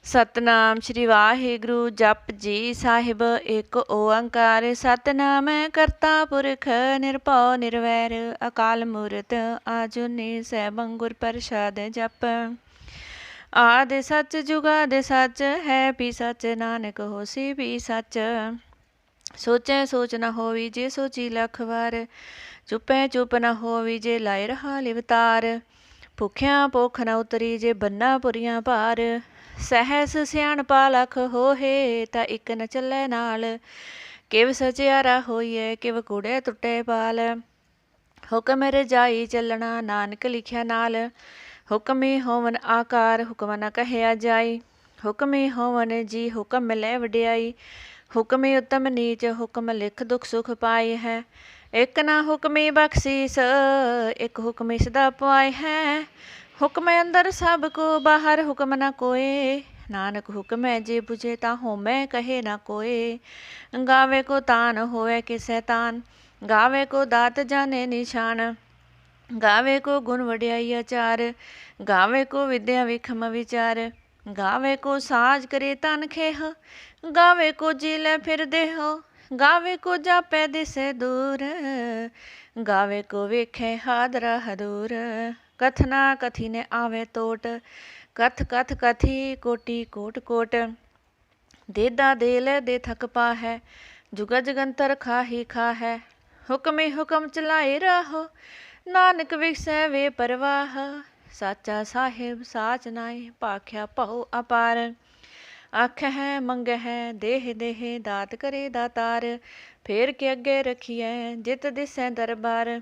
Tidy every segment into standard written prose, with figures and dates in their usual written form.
सतनाम श्री वाहिगुरु जप जी साहिब एक ओंकार सतनाम करता पुरख निरभौ निरवैर अकाल मूरत आजुनी सैभं गुर प्रसाद जप आदि सच जुगादि सच है भी सच नानक होसी भी सच सोचै सोच न होवी जे सोची लख वार चुपै चुप न होवी जे लाए रहा लिवतार भुखिया भुख न उतरी जे बन्ना पुरियां भार सहस सियाणपा लख होहे ता इक न चलै नाल किव सचियारा होइए किव कूड़े टुटे पाल हुक्म रजाई चलना नानक लिखिया नाल हुक्मी होवन आकार हुक्म न कहया जाई हुक्मी होवन जी हुक्म मिलै वड्याई हुक्मी उत्तम नीच हुक्म लिख दुख सुख पाए है एक ना हुक्मी बख्शीस एक हुक्मी सदा पाए है हुक्म अंदर सब को बाहर हुक्म न कोय नानक हुक्म है जे बुझे ता होमै कहे ना कोय गावे को तान होवे किसै तान गावे को दात जाने निशान गावे को गुण वड्याई आचार गावे को विद्या विखम विचार गावे को साज करे तन खेह गावे को जीले फिर देह गावे को जापै दिसे दूर गावे को वेखे हादरा हदूर कथना कथी ने आवे तोट कथ कथ कथी कोटि कोट कोट देदा देल दे थक पा है जुगा जगंतर खा ही खा है हुक्म हुक्म चलाए राहो नानक विसै वे परवाह साचा साहिब साच नाय भाख्या पाओ अपार आख है मंग है देह देह दात करे दातार फेर के अगे रखिए जित दिसै दरबार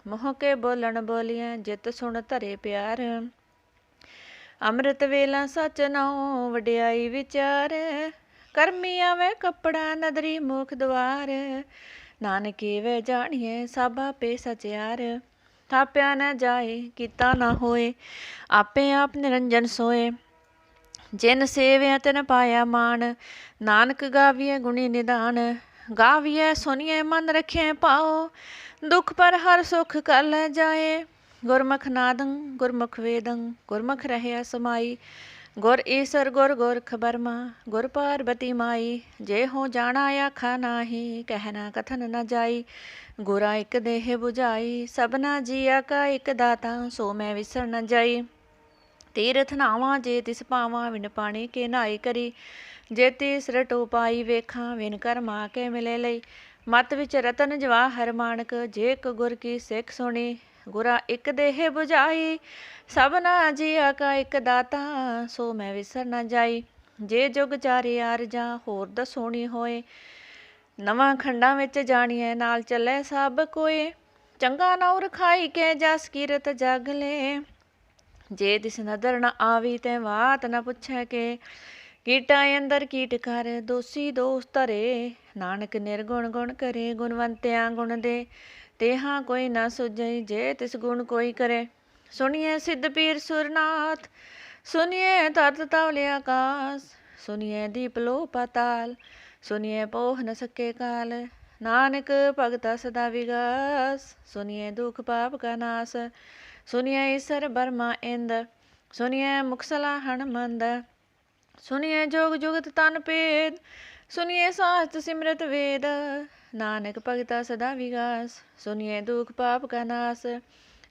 मोह के बोलन बोलिए जित सुन धरे प्यार अमृत वेला सच नाओ वड्याई विचार करमी आवे कपड़ा नदरी मुख द्वार नानकी वे जानिए सब आपे सचियार थाप्या न जाए कीता न होए आपे आप निरंजन सोए जिन सेव्या तिन पाया मान नानक गाविए गुणी निदान गाविए सुनिए मन रखे पाओ दुख पर हर सुख कर ले जाए गुरमुख नादं गुरमुख वेदं गुरमुख रहया समाई गुर ईसर गुर गोरख बर्मा गुर पार्वती माई जे हो जाना आखा नाही कहना कथन न जाई गुरा एक देह बुझाई सबना जिया का एक दाता सो मैं विसर न जाई तीरथ नावां जे तिस पावां विन पाणी के नाई करी जे तीस रटो पाई वेखां विन कर मां के मिले लई मत विच रतन जवाहर मानक जे क गुर की सिख सुनी गुरा एक देह बुझाई सबना जिया का एक दाता सो मैं विसर न जाई जे जुग चारे आरजा होर दसोणी होए नवां खंडां विच जाणीए नाल चले सब कोए चंगा नौ रखाई के जस कीरत जग ले जे दिस नदर न आवी तै बात न पुछै के कीटा अंदर कीट कर दोषी दोष धरे नानक निर्गुण गुण करे गुणवंत्या गुण दे तेहा कोई न सुझई जे तिस गुण कोई करे सुनिए सिद्ध पीर सुरनाथ सुनिए तरत तवले आकाश सुनिए दीप लो पाताल सुनिए पोह न सके काल नानक भगता सदा विगास सुनिए दुख पाप का नाश सुनिए ईसर बर्मा इंद सुनिए मुखसला हनुमंद सुनिए जोग जुगत तन पेद सुनिए साहत सिमरत वेद नानक भगता सदा विगास सुनिए दुख पाप का नाश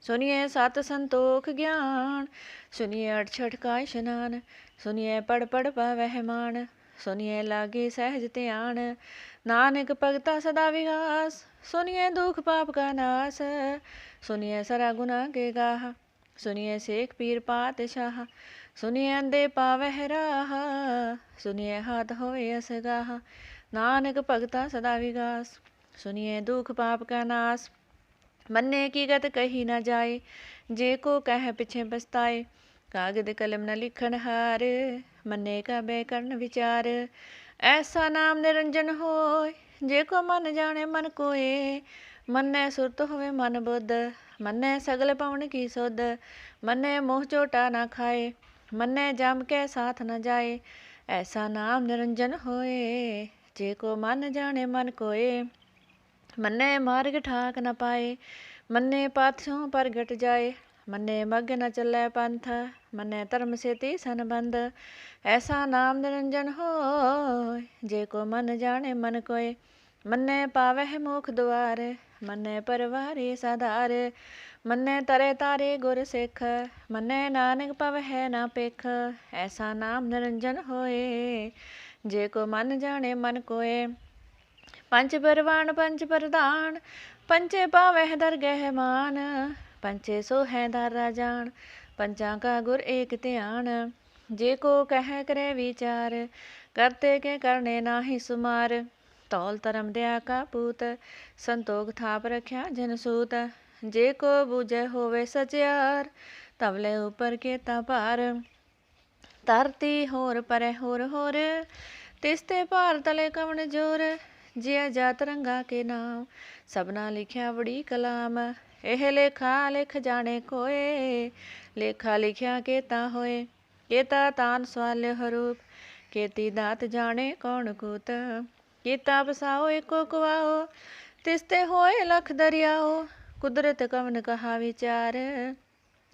सुनिए सत संतोख ज्ञान सुनिए अठछठ का स्नान सुनिए पढ़ पढ़ पावह मान सुनिए लागे सहज ध्यान नानक भगता सदा विगास सुनिए दुख पाप का नाश सुनिए सरा गुना के गाह सुनिए शेख पीर पातशाह सुनिए अंधे पावह राह सुनिए हाथ होए असगाह नानक भगता सदा विगास सुनिए दुख पाप का नाश मन्ने की गत कही न जाए जे को कह पिछे पछताए कागद कलम न लिखन हार मन्ने का बैकरण विचार ऐसा नाम निरंजन होय जे को मन जाने मन कोय मन्ने सुरत होवे मन बुद्ध मन्ने सगल पवन की सुध मन्ने मोह चोटा न खाए मन्ने जम के साथ न जाए ऐसा नाम निरंजन होए जे को मन जाने मन कोय मन्ने मार्ग ठाक न पाए मन्ने पाथियों पर घट जाए मन्ने मग न चलै पंथ मन्ने धर्म सेती संबंध। ऐसा नाम निरंजन होय, जे को मन जाने मन कोय। मन्ने पावह मुख द्वार, मन्ने परवारे साधार। मन्ने तरे तारे गुर सिख, मन्ने नानक पवह ना पिख। ऐसा नाम निरंजन होए, जे को मन जाने मन कोय। पंच परवान पंच प्रधान, पंचे पावह दरगह मान। पंचे सो है धारा जान, पंचा का गुर एक ध्यान। जे को कह करे विचार, करते के करने नाही सुमार। तौल धर्म दया का पूत, संतोख थाप रख्या जन सूत। जे को बूझे होवे सचियार, तबले ऊपर के पार। धरती होर परे होर होर, तिसते पार तले कवन जोर। जिया जात रंगा के नाम, सबना लिखिया बड़ी कलाम। एह लेखा लिख जाने कोय, लेखा लिखिया केता होए। केता तान सवाल्य हरूप, केती दात जाने कौन कूत। केता बसाओ एको कुआओ, तिसते होए लख दरियाओ। कुदरत कवन कहा विचार,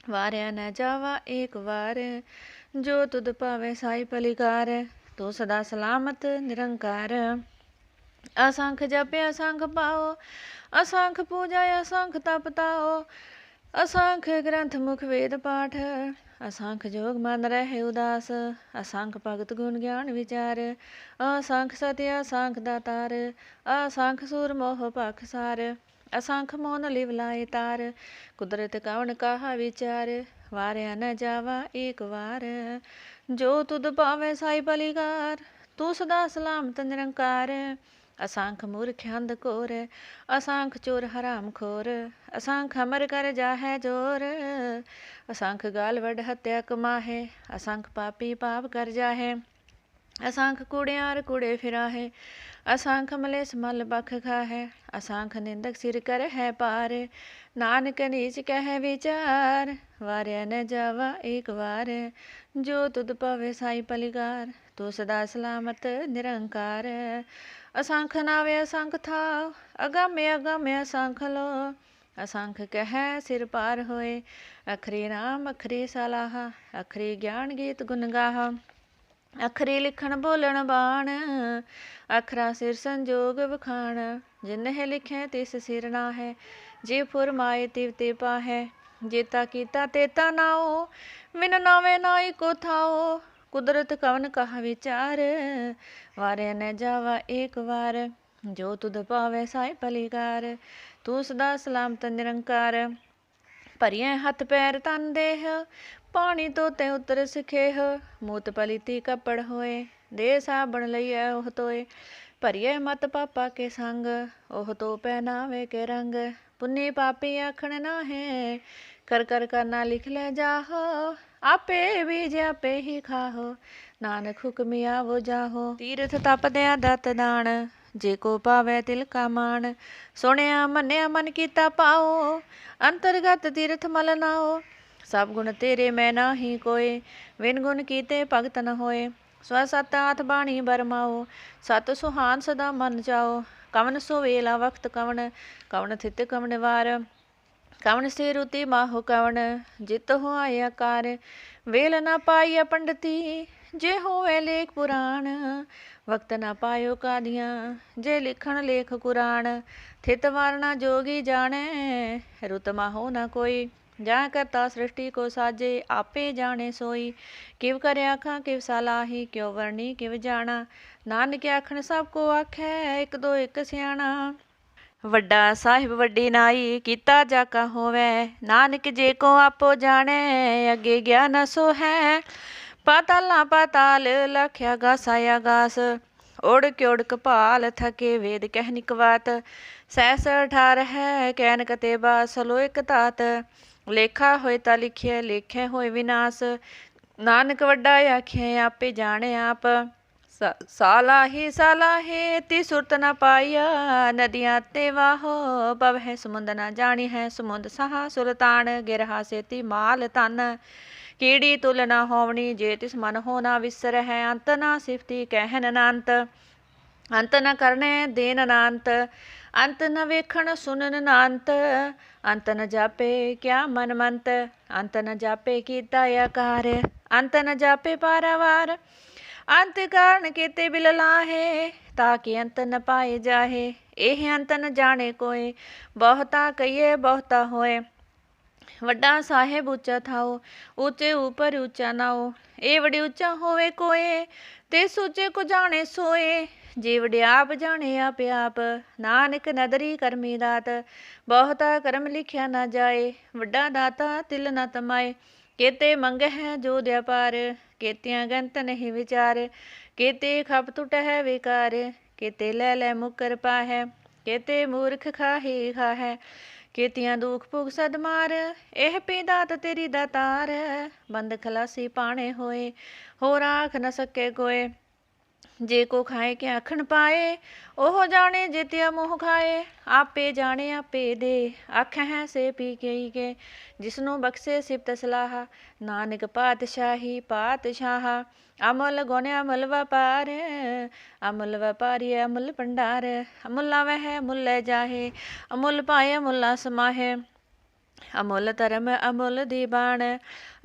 वार्या न जावा एक बार। जो तुद पावे साई पलिकार, तो सदा सलामत निरंकार। असंख जपे असंख पाओ, असंख पूजा असंख तप ताओ। असंख ग्रंथ मुख वेद पाठ, असंख जोग मन रहे उदास। असंख भगत गुण ज्ञान विचार, असंख सत्य असंख दातार। असंख सूर मोह पाखसार, असंख मोन लिव लाए तार। कुदरत कवन कहा विचार, वार्या न जावा एक बार। जो तुद पावे साई पलिकार, तू सदा सलामत निरंकार। असंख मूर्ख अंध कोर, असंख चोर हराम खोर। असंख अमर कर जाहे जोर, असंख गाल वड हत्या कमाहे। असंख पापी पाप कर जाहे, असंख कूड़ियार कूड़े फिराहे। असंख मलेस मल बख खाहे, असंख निंदक सिर कर है पार। नानक नीच कह विचार, वार्या न जावा एक बार। जो तुद पावे साई पलिकार, तू सदा सलामत निरंकार। असंख नावे असंख थाव, अगम्य अगम्य असंख लो। असंख कह सिर पार होए, अखरी नाम अखरी सलाहा। अखरी ज्ञान गीत गुन गाहा, अखरी लिखण बोलण बाण। अखरा सिर संजोग बखान, जिन्हें लिखे तिस सिर नाहे। जे फुरमाए तिव ते पाहे, जेता कीता तेता नाओ। बिन नावे नाई को थाओ, कुदरत कवन कहा विचार। वार्या न जावा एक बार, जो तुद पावे साई पलिकार। तू सदा सलामत निरंकार। भरिए हथ पैर तन देह, पानी तोते उतर सिखेह। मूत पलीती कपड़ होए, दे साबण लइए ओह तोए। भरिए मत पापा के संग, ओह तो पहनावे के रंग। पुन्नी पापी आखण नाहे, कर कर करना लिख ले जाहो। आपे बीज आपे ही खाहो, नानक हुक्म आवो जाहो। तीर्थ तप दया दत दान, जे को पावे तिल का मान। सुनिया मन्या मन कीता पाओ, अंतर्गत तीर्थ मल नाओ। सब गुण तेरे मैं नाही कोय, विन गुण कीते भगत न होए। स्व सत आठ बाणी बरमाओ, सत सुहान सदा मन जाओ। कवन सो वेला वक्त कवन, कवन थित कवन वार। कवन से रुति माहो कवन, जित हो आया कार। वेल न पाइया पंडिती, जे होवे लेख पुराण। वक्त न पायो कादियाँ, जे लिखण लेख कुरान। थित वारना जोगी जाने, रुत माहो न कोई। जहाँ करता सृष्टि को साजे, आपे जाने सोई। किव करे आखा किव सलाही, क्यों वर्णी किव जाना। नानक आखण सबको आखै, एक दो एक सियाणा। ਵੱਡਾ ਸਾਹਿਬ ਵੱਡੀ ਨਾਈ, ਕੀਤਾ ਜਾਕਾ ਹੋਵੇ। ਨਾਨਕ ਜੇ ਕੋ ਆਪੋ ਜਾਣੇ, ਅੱਗੇ ਗਿਆ ਨਾ ਸੋ ਹੈ। ਪਾਤਾਲਾਂ ਪਾਤਾਲ, ਲਖਿਆ ਗਾਸਾ ਆਗਾਸ। ਉੜਕ ਉੜਕ ਭਾਲ, ਥਕੇ ਵੇਦ ਕਹਿ ਨਿਕਵਾਤ। ਸਹਿਸ ਅਠਾਰ ਹੈ, ਕੈਨ ਕਤੇ ਬਾਸ, ਲੋ ਇਕ ਤਾਤ। ਲੇਖਾ ਹੋਏ ਤਾਂ ਲਿਖਿਆ, ਲੇਖੇ ਹੋਏ ਵਿਨਾਸ਼। ਨਾਨਕ ਵੱਡਾ ਆਖਿਆ, ਆਪੇ ਜਾਣੇ ਆਪ। ਸਾਲਾਹੀ ਸਾਲਾਹੇ ਤੀ ਸੁਰਤ ਨਾ ਪਾਈਆ, ਨਦੀਆਂ ਤੇ ਵਾਹੋ ਪਵ ਹੈ ਸਮੁੰਦ ਨਾ ਜਾਣੀ ਹੈ। ਸਮੁੰਦ ਸਹਾ ਸੁਲਤਾਨ, ਗਿਰਹਾ ਸੇਤੀ ਮਾਲ ਤਨ। ਕੀੜੀ ਤੁਲ ਨਾ ਹੋਵਣੀ, ਜੇ ਤਿਸ ਮਨ ਹੋ ਨਾ ਵਿਸਰ ਹੈ। ਅੰਤ ਨਾ ਸਿਫਤੀ ਕਹਿਨ ਅਨੰਤ, ਅੰਤ ਨ ਕਰਨੇ ਦੇਨ ਅਨੰਤ। अंत न वेखण सुनन ना अंत, अंत न जापे क्या मन मंत, अंत न जापे कीता आकार, अंत न जापे पारावार, अंत कारण केते बिल लाहे, ताकि अंत न पाए जाहे, एह अंत न जाने कोय, बहुता कहिए बहुता होए, ਵੱਡਾ ਸਾਹਿਬ ਉੱਚਾ ਥਾਓ, ਉੱਚੇ ਉਪਰ ਉੱਚਾ ਨਾਓ, ਇਹ ਵਡੇ ਉੱਚਾ ਹੋਵੇ ਕੋਏ, ਤੇ ਸੂਚੇ ਕੋ ਜਾਣੇ ਸੋਏ, ਜੇ ਵਡਿਆਪ ਜਾਣੇ ਆਪ ਆਪ, ਨਾਨਕ ਨਦਰੀ ਕਰਮੀ ਦਾਤ, ਬਹੁਤਾ ਕਰਮ ਲਿਖਿਆ ਨਾ ਜਾਏ, ਵੱਡਾ ਦਾਤਾ ਤਿਲ ਨਾ ਤਮਾਏ, केते मंग है जो दया पार, केतियां गंत नहीं विचार, केते खप टुट है विकार, केते लै लै मुकर पाहै, केते मूर्ख खाही खाहै, केतियां दुख भुग सद मार, एह पी दात तेरी दातार, बंद खलासी पाने होए, हो राख न सके कोय, जे को खाए के आखण पाए, ओह जाने जेतिया मोह खाए, आपे जाने आपे दे, आख है से पी के, जिसनों बख्शे सिफत सलाह, नानक पातशाही पातशाह, अमल गुण अमल व्यापार, अमल व्यापारी अमल भंडार, अमुला वह अमुल जाहे, अमुल पाए अमुला समाहे, अमुल धर्म अमुल दीवान,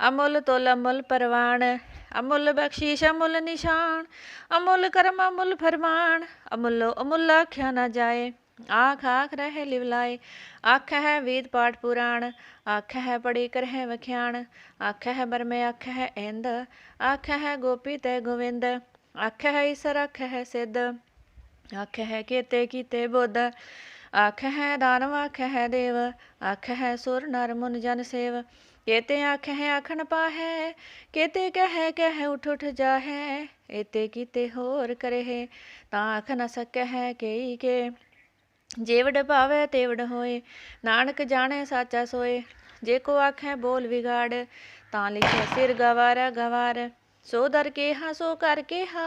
अमुल तुल अमुल परवान, अमुल बख्शीश अमुल निशान, अमुल कर्म अमुल फरमान, अमुलो अमुल आख्या न जाए, आख आख रह लिवलाए, आख है वेद पाठ पुराण, आख है पढ़ी कर है वख्याण, आख है बरमे आख है इंद, आख है गोपी तय गोविंद, आख है ईसर आख है सिद्ध, आख है केते कीते बुद्ध, आख है दानव आख है देव, आख है सुर नर मुन जन सेव, केते आख है आखन पाहै, केते कह उठ उठ जाहै, एते कीते होर करे है, ता आख न सकै है केई के, जेवड़ पावै तेवड़ होए, नानक जाने साचा सोए, जे को आखै बोल विगाड़, तां लिखे सिर गवारा गवार, सो दर केहा सो कर केहा,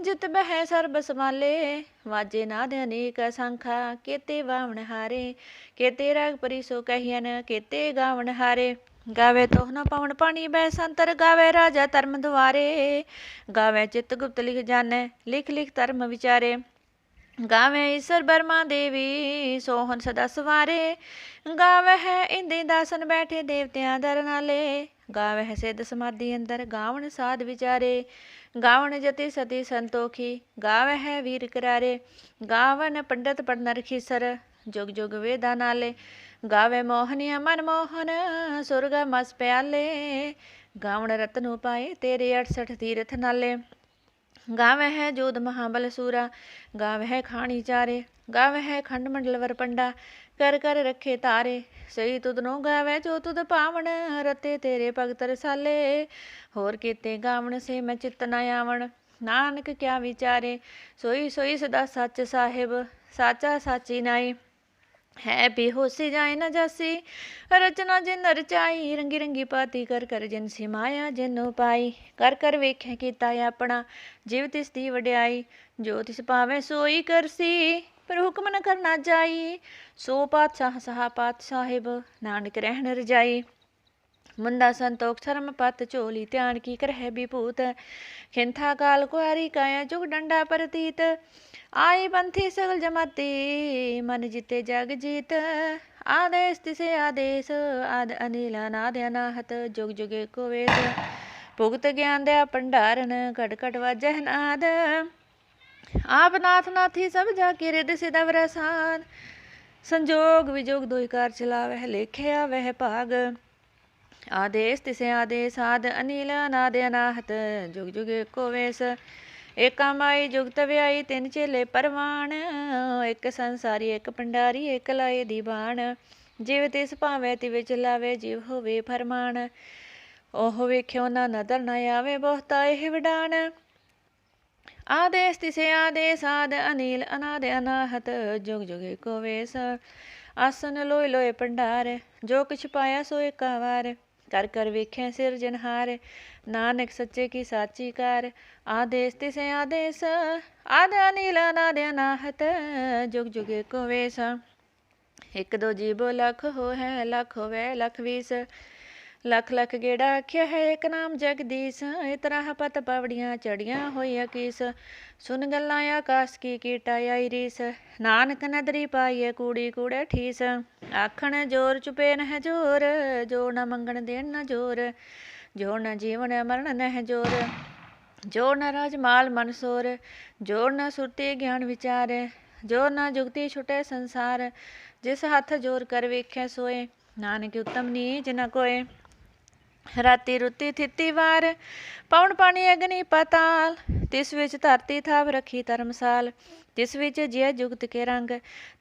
जित बह सर्ब समाले, वाजे नाद अनेक असंखा, केते वावण हारे, केते राग परी सो कहियन, केते गावण हारे, गावे तोह न पावन पानी बै संतर, गावे राजा धर्म द्वारे, गावे चित गुप्त लिख जानै, लिख लिख धर्म विचारे, गावे ईश्वर बर्मा देवी सोहन सदा सवारे, गावे है इंदे दासन बैठे देवतियां दर नाले, गावे है सिद्ध समाधि अंदर गावन साध विचारे, गावन जति सती संतोखी, गावे है वीर करारे, गावन पंडित पढ़ खीसर, जुग जुग वेदा नाले, गावे मोहनिया मन मोहन सुरगा मस प्याले, गावन रतन उपाए तेरे 68 तीरथ नाले, गावे है जोध महाबल सूरा, गावे है खानी चारे, गावे है खंड मंडल वर पंडा, कर कर रखे तारे, सही तुद नो गावे जो तुद पावन, रते तेरे भगत रसाले, होर केते गावन से मैं चित्त न आवन, नानक क्या विचारे, सोई सोई सदा सच साहिब, साचा साची नाई, है बेहोशी जाए न जासी, रचना जिन रचाई, रंगी रंगी पाती कर कर जिनसी माया जिन पाई, कर कर वेखें कीता अपना, जिव तिस दी वड्याई, जो तिस पावे सोई करसी, पर हुक्म न करना जाई, सो पातशाह सहा पात साहिब, नानक रहन रजाई, मुंदा संतोख शर्म पत चोली ध्यान की कर है विभूत, खिंथा काल कुआरी काया जुग डंडा प्रतीत, आई पंथी सगल जमाती मन जीते जग जीत, आदेश तिसे आदेश आद अनिल अनाद अनाहत, जुग जुगे को वेद, भुगत ज्ञान दया भंडारन, घट घट वाजह नाद, आप नाथ नाथी सब जाके रिद सिदा वरसान, संजोग विजोग दुई कार चलावह लेखे वह भाग, आदेश तिसे आदेश आद अनिल अनाद अनाहत, जुग जुगे को वेश, एका माई जुगत व्याई तिन चेले परवान, एक संसारी एक भंडारी एक लाए दीवान, जिव तिस भावे तिवे चलावे जिव होवे फरमान, ओह वेख्यो ना नदर न आवे बहुता एह वडान, आदेश तिसे आदेश आद अनिल अनाद अनाहत, जुग जुगे को वेश, आसन लोए लोए भंडार, जो किछ पाया सो एका वार, कर कर वेखें सिरजनहार, नानक सच्चे की साची कार, आदेश तिसे आदेश आद अनिल अनाद अनाहत, जुग जुगे को वेश, एक दो जीबो लख हो है लख होवे लख बीस, लख लख गेड़ा आख्या है एक नाम जगदीश, इतराह पत पवड़ियाँ चढ़ियाँ होइया कीस। सुन गल्लां आकाश की कीटा आई रीस, नानक नदरी पाइए कूड़ी कूड़े ठीस। आखण जोर चुपे नह जोर, जोर न मंगण देण न जोर, जोर न जीवन मरण नह जोर, जोर न राजमाल मनसोर, जोर न सुरती ज्ञान विचार, जोर न जुगती छुटे संसार। जिस हथ जोर कर वेख्या सोए, नानक उत्तम नीच न कोय। राती रुती थिती वार, पवन पानी अग्नि पाताल, तिस विच धरती थाप रखी धर्मसाल। तिस विच जिय जुगत के रंग,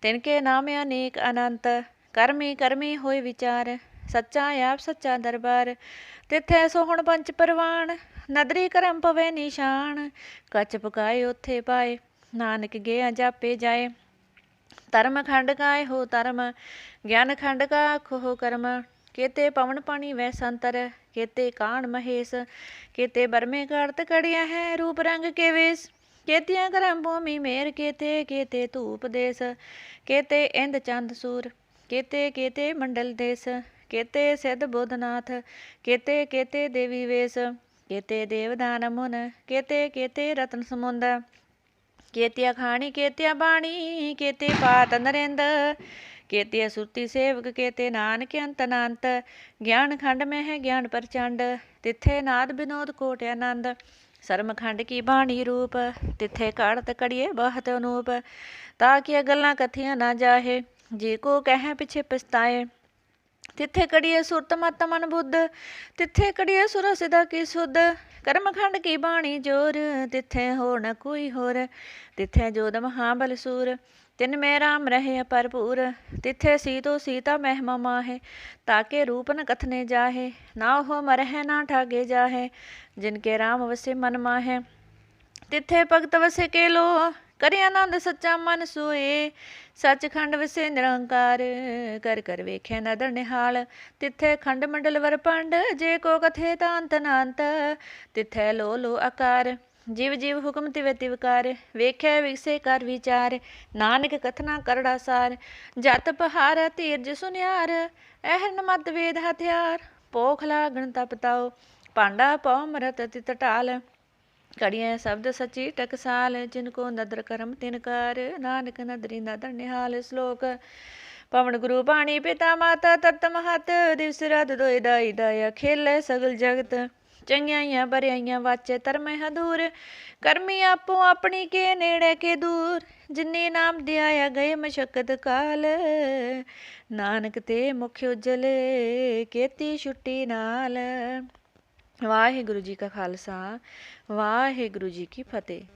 तिनके नाम अनेक अनंत। करमी करमी होए विचार, सच्चा आप सच्चा दरबार। तिथे सोहण पंच परवान, नदरी करम पवे निशान। कच पकाए उथे पाए, नानक गया जापे जाए। धर्म खंड काय हो धर्म, ज्ञान खंड का हो कर्म। केते पवन पानी वै संतर, केते कान महेश, केते बरमे कार्त कड़िया है रूप रंग के वेश। केतिया करम भूमि मेर, केते केते धूप देश, केते इंद चंद सूर, केते केते मंडल देश। केते सिद्ध बोधनाथ, केते केते देवी वेश, केते देवदान मुन, केते केते रत्न समुंद। केतिया खाणी केतिया बाणी, केते पात नरेंद, केतिया सुरती सेवक, केते नानक अंत अनंत। ज्ञान खंड में है ज्ञान प्रचंड, तिथे नाद विनोद कोट आनंद। शर्म खंड की बाणी रूप, तिथे काढ़त कड़िए बहुत अनूप। ताकि गल्लां कथियां ना जाहे, जी को कह पिछे पछताए। तिथे कड़िए सुरत मत मन बुद्ध, तिथे कड़िए सुर सिदा की सुध। कर्म खंड की बाणी जोर, तिथे हो न कोई होर, तिथे जोध महाबल सूर। तिन में राम रहे भरपूर, तिथे सीतो सीता महिमा माहे। ताके रूप न कथने जाहे, ना हो मरह ना ठागे जाहे, जिनके राम वसे मन माहे। तिथे भगत वसे के लो, करे आनंद सच्चा मन सोए। सचखंड वसे निरंकार, कर कर वेख्या नदर निहाल। तिथे खंड मंडल वर पंड, जे को कथे तांत नांत। तिथे लो लो आकार, जीव जीव हुक्म तिवे तिवकार। वेख्या विगसे कर विचार, नानक कथना करड़ा सार। जत पहार तीरज सुनियार, एहरन मत वेद हथियार। पोख लागण तपताओ, पांडा पौ मरत तित टाल। कड़ियाँ शब्द सची टकसाल, जिनको नदर करम तिनकार। नानक नदरी नदर निहाल। श्लोक पवन गुरु पाणी पिता माता, तत महत दिवस रात दोय दाई दाया। खेले सगल जगत, चंगियाइयां बरियाइयां वाचे धर्म हदूर। करमी आपो अपनी के नेड़े के दूर, जिन्नी नाम दियाया गए मशक्कत काल। नानक ते मुख उजले, केती छुट्टी नाल। वाहिगुरु जी का खालसा, वाहिगुरु जी की फतेह।